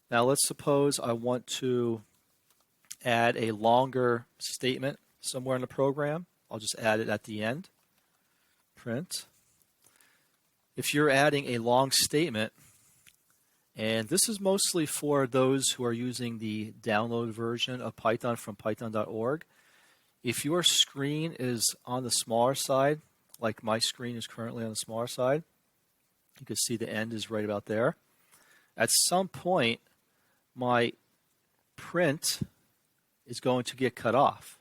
Now let's suppose I want to add a longer statement somewhere in the program. I'll just add it at the end. Print. If you're adding a long statement, and this is mostly for those who are using the download version of Python from python.org, if your screen is on the smaller side, like my screen is currently on the smaller side, you can see the end is right about there. At some point, my print is going to get cut off.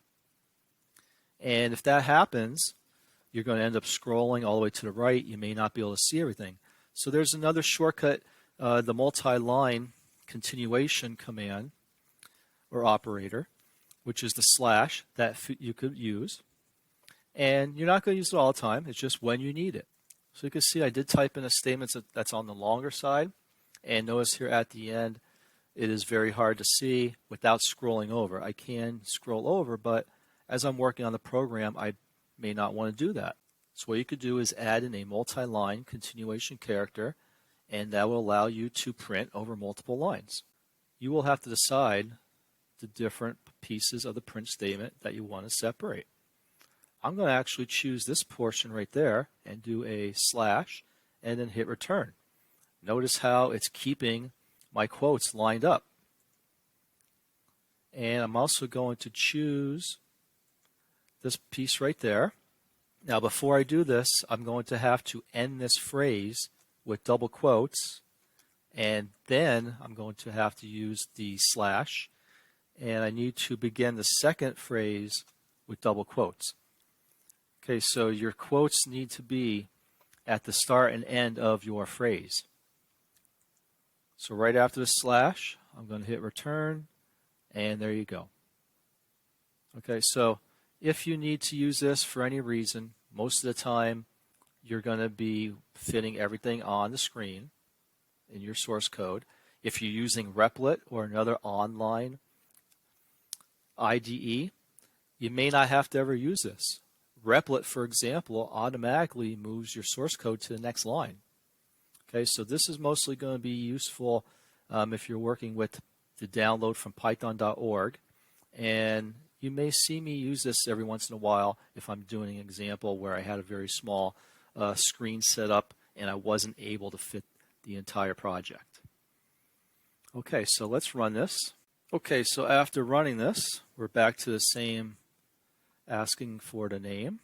And if that happens, you're going to end up scrolling all the way to the right. You may not be able to see everything. So there's another shortcut, the multi-line continuation command or operator, which is the slash that you could use. And you're not going to use it all the time. It's just when you need it. So you can see I did type in a statement that's on the longer side. And notice here at the end, it is very hard to see without scrolling over. I can scroll over, but as I'm working on the program, I may not want to do that. So what you could do is add in a multi-line continuation character, and that will allow you to print over multiple lines. You will have to decide the different pieces of the print statement that you want to separate. I'm going to actually choose this portion right there and do a slash and then hit return. Notice how it's keeping my quotes lined up. And I'm also going to choose this piece right there. Now before I do this, I'm going to have to end this phrase with double quotes, and then I'm going to have to use the slash, and I need to begin the second phrase with double quotes. Okay, so your quotes need to be at the start and end of your phrase. So right after the slash, I'm going to hit return, and there you go. Okay, so if you need to use this for any reason, most of the time you're going to be fitting everything on the screen in your source code. If you're using Replit or another online IDE, you may not have to ever use this. Replit, for example, automatically moves your source code to the next line. Okay, so this is mostly going to be useful if you're working with the download from python.org, and you may see me use this every once in a while if I'm doing an example where I had a very small screen set up and I wasn't able to fit the entire project. Okay, so let's run this. Okay, so after running this, we're back to the same asking for the name.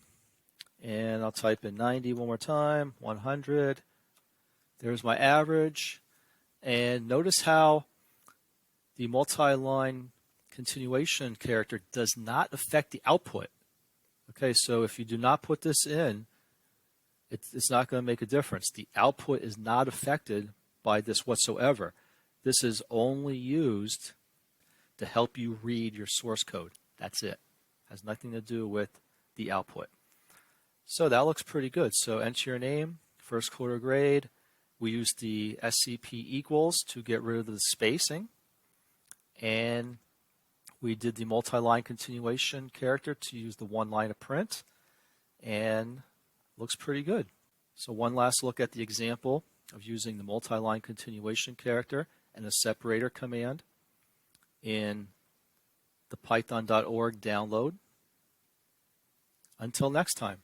And I'll type in 90 one more time, 100. There's my average. And notice how the multi-line continuation character does not affect the output. Okay, so if you do not put this in, it's not going to make a difference. The output is not affected by this whatsoever. This is only used to help you read your source code. That's it. Has nothing to do with the output. So that looks pretty good. So enter your name, first quarter grade. We used the SCP equals to get rid of the spacing. And we did the multi-line continuation character to use the one line of print. And looks pretty good. So one last look at the example of using the multi-line continuation character and the separator command in the python.org download. Until next time.